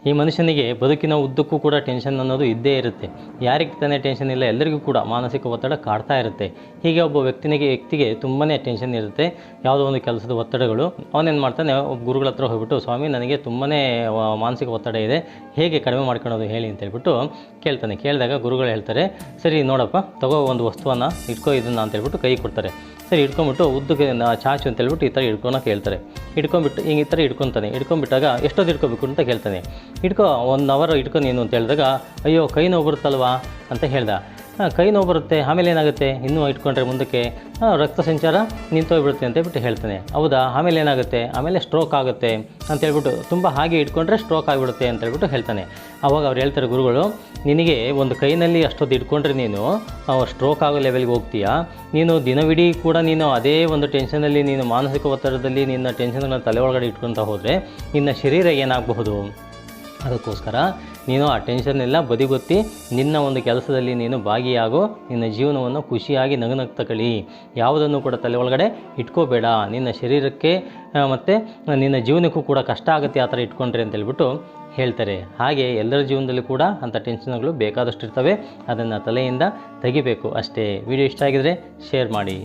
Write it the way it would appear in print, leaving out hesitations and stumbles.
ಈ ಮನುಷ್ಯನಿಗೆ ಬದುಕಿನ ಉದ್ದಕ್ಕೂ ಕೂಡ ಟೆನ್ಷನ್ ಅನ್ನೋದು ಇದ್ದೇ ಇರುತ್ತೆ. ಯಾರಿಗೆ ತಾನೇ ಟೆನ್ಷನ್ ಇಲ್ಲ, ಎಲ್ಲರಿಗೂ ಕೂಡ ಮಾನಸಿಕ ಒತ್ತಡ ಕಾಡ್ತಾ ಇರುತ್ತೆ. ಹೀಗೆ ಒಬ್ಬ ವ್ಯಕ್ತಿಗೆ ತುಂಬಾ ಟೆನ್ಷನ್ ಇರುತ್ತೆ, ಯಾವುದೋ ಒಂದು ಕೆಲಸದ ಒತ್ತಡಗಳು. ಅವನೇನು ಮಾಡ್ತಾನೆ, ಒಬ್ಬ ಗುರುಗಳ ಹತ್ರ ಹೋಗ್ಬಿಟ್ಟು, ಸ್ವಾಮಿ ನನಗೆ ತುಂಬಾ ಮಾನಸಿಕ ಒತ್ತಡ ಇದೆ, ಹೇಗೆ ಕಡಿಮೆ ಮಾಡ್ಕೊಳ್ಳೋದು ಹೇಳಿ ಅಂತ ಹೇಳ್ಬಿಟ್ಟು ಕೇಳ್ತಾನೆ. ಕೇಳಿದಾಗ ಗುರುಗಳು ಹೇಳ್ತಾರೆ, ಸರಿ ನೋಡಪ್ಪ, ತಗೋ ಒಂದು ವಸ್ತುವನ್ನು ಇಟ್ಕೋ ಇದನ್ನು ಅಂತ ಹೇಳ್ಬಿಟ್ಟು ಕೈ ಕೊಡ್ತಾರೆ. ಸರಿ ಇಟ್ಕೊಂಬಿಟ್ಟು ಉದ್ದಕ್ಕೆ ಚಾಚು ಅಂತ ಹೇಳ್ಬಿಟ್ಟು ಈ ಥರ ಇಟ್ಕೊಳಕ್ಕೆ ಹೇಳ್ತಾರೆ. ಇಟ್ಕೊಂಬಿಟ್ಟು ಹಿಂಗೆ ಈ ಥರ ಇಟ್ಕೊತಾನೆ. ಇಟ್ಕೊಂಬಿಟ್ಟಾಗ ಎಷ್ಟೊತ್ತು ಇಟ್ಕೋಬೇಕು ಅಂತ ಕೇಳ್ತಾನೆ. 1 ಅವರ್ ಇಟ್ಕೊ ನೀನು ಅಂತ ಹೇಳಿದಾಗ, ಅಯ್ಯೋ ಕೈ ನೋವು ಬರುತ್ತಲ್ವಾ ಅಂತ ಹೇಳ್ದ. ಕೈ ನೋವು ಬರುತ್ತೆ, ಆಮೇಲೆ ಏನಾಗುತ್ತೆ, ಇನ್ನೂ ಇಟ್ಕೊಂಡ್ರೆ ಮುಂದಕ್ಕೆ ರಕ್ತ ಸಂಚಾರ ನಿಂತೋಗ್ಬಿಡುತ್ತೆ ಅಂತ ಹೇಳ್ಬಿಟ್ಟು ಹೇಳ್ತಾನೆ. ಹೌದಾ, ಆಮೇಲೆ ಏನಾಗುತ್ತೆ, ಆಮೇಲೆ ಸ್ಟ್ರೋಕ್ ಆಗುತ್ತೆ ಅಂತ ಹೇಳ್ಬಿಟ್ಟು, ತುಂಬ ಹಾಗೆ ಇಟ್ಕೊಂಡ್ರೆ ಸ್ಟ್ರೋಕ್ ಆಗಿಬಿಡುತ್ತೆ ಅಂತ ಹೇಳ್ಬಿಟ್ಟು ಹೇಳ್ತಾನೆ. ಆವಾಗ ಅವ್ರು ಹೇಳ್ತಾರೆ ಗುರುಗಳು, ನಿನಗೆ ಒಂದು ಕೈನಲ್ಲಿ ಅಷ್ಟೊತ್ತು ಇಟ್ಕೊಂಡ್ರೆ ನೀನು ಸ್ಟ್ರೋಕ್ ಆಗೋ ಲೆವೆಲ್ಗೆ ಹೋಗ್ತೀಯಾ. ನೀನು ದಿನವಿಡೀ ಕೂಡ ನೀನು ಅದೇ ಒಂದು ಟೆನ್ಷನಲ್ಲಿ, ನೀನು ಮಾನಸಿಕ ಒತ್ತಡದಲ್ಲಿ ನಿನ್ನ ಟೆನ್ಷನ್ಗಳನ್ನ ತಲೆ ಒಳಗಡೆ ಇಟ್ಕೊತಾ ಹೋದರೆ ನಿನ್ನ ಶರೀರ ಏನಾಗಬಹುದು. ಅದಕ್ಕೋಸ್ಕರ ನೀನು ಆ ಟೆನ್ಷನ್ನೆಲ್ಲ ಬದಿಗೊತ್ತಿ ನಿನ್ನ ಒಂದು ಕೆಲಸದಲ್ಲಿ ನೀನು ಭಾಗಿಯಾಗೋ, ನಿನ್ನ ಜೀವನವನ್ನು ಖುಷಿಯಾಗಿ ನಗುನಗ್ತಾ ಕಳಿ. ಯಾವುದನ್ನು ಕೂಡ ತಲೆ ಒಳಗಡೆ ಇಟ್ಕೋಬೇಡ. ನಿನ್ನ ಶರೀರಕ್ಕೆ ಮತ್ತು ನಿನ್ನ ಜೀವನಕ್ಕೂ ಕೂಡ ಕಷ್ಟ ಆಗುತ್ತೆ ಆ ಥರ ಇಟ್ಕೊಂಡ್ರೆ ಅಂತ ಹೇಳ್ಬಿಟ್ಟು ಹೇಳ್ತಾರೆ. ಹಾಗೆ ಎಲ್ಲರ ಜೀವನದಲ್ಲಿ ಕೂಡ ಅಂಥ ಟೆನ್ಷನ್ಗಳು ಬೇಕಾದಷ್ಟು ಇರ್ತವೆ, ಅದನ್ನು ತಲೆಯಿಂದ ತೆಗಿಬೇಕು ಅಷ್ಟೇ. ವಿಡಿಯೋ ಇಷ್ಟ ಆಗಿದರೆ ಶೇರ್ ಮಾಡಿ.